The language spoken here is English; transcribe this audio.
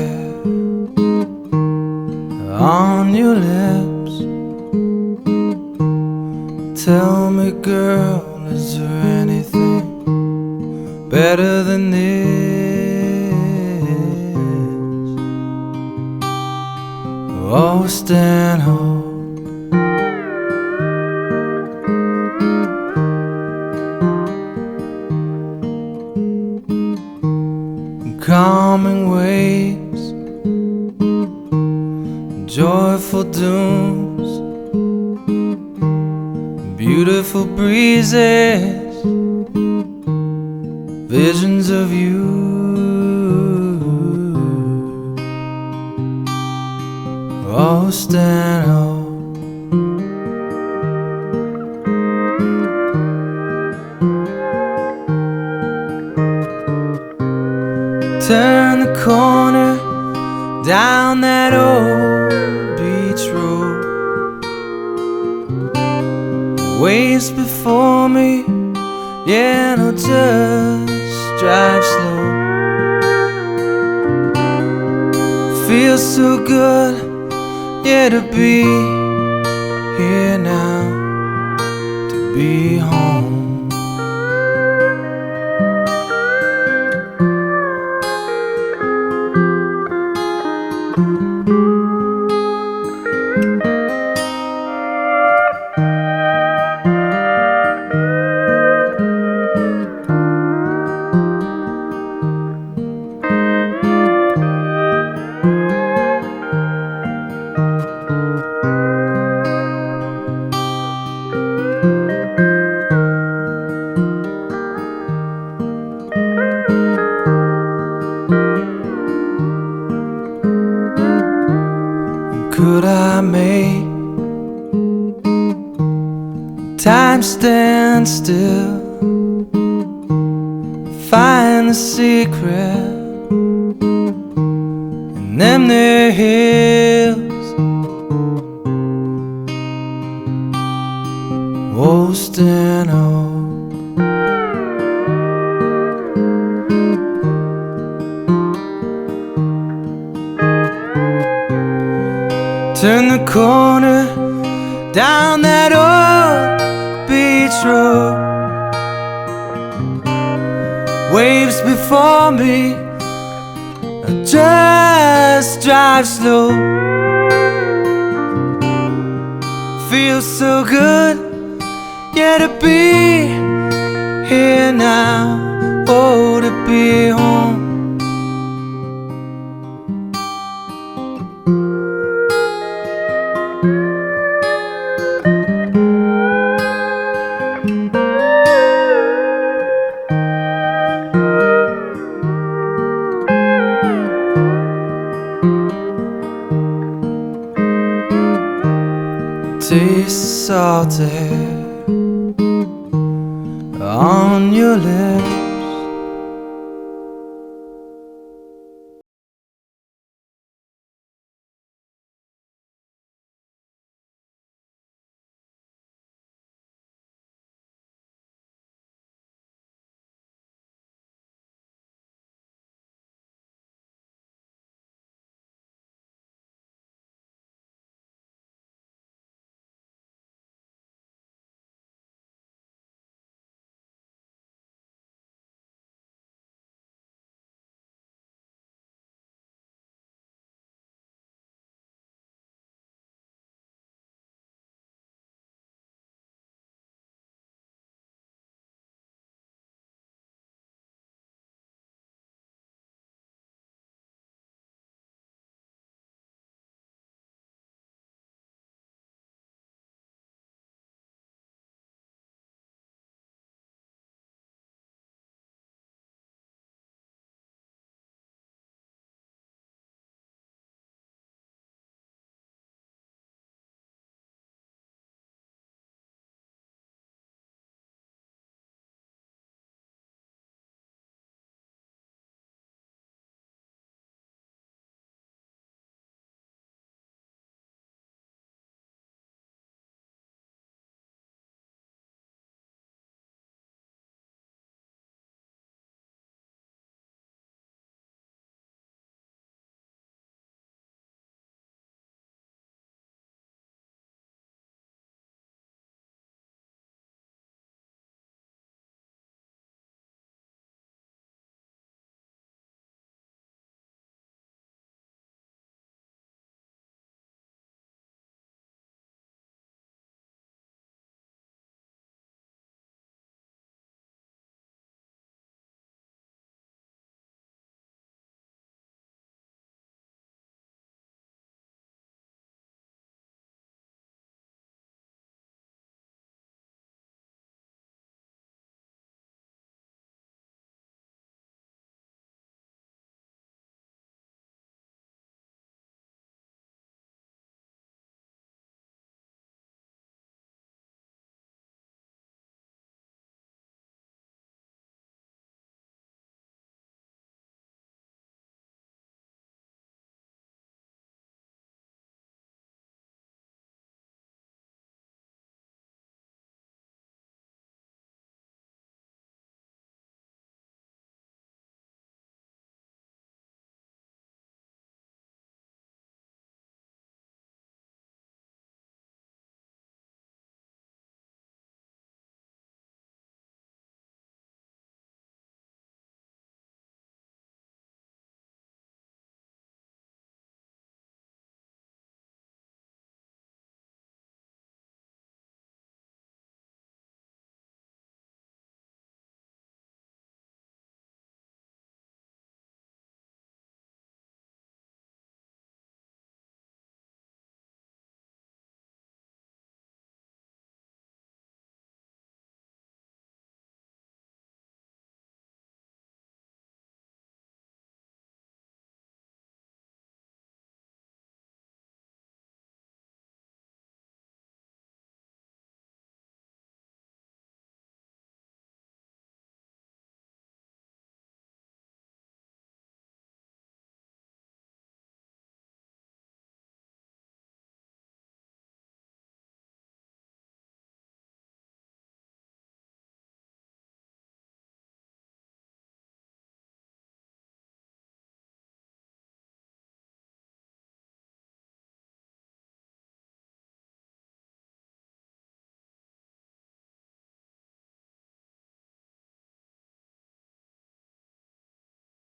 air on your lips. Tell me, girl, is there anything better than this? Oh, Stanhope, calming waves, joyful dooms, beautiful breezes, visions of you. Oh, Stanhope, turn the corner down that old beach road. Waves before me, yeah, no, just drive slow. Feels so good, yeah, to be here now, to be home. Could I make time stand still, find the secret in them there hills? Oh, Stanhope, turn the corner down that old beach road. Waves before me, I just drive slow. Feels so good, yeah, to be here now, oh, to be home. Taste salty on your lips.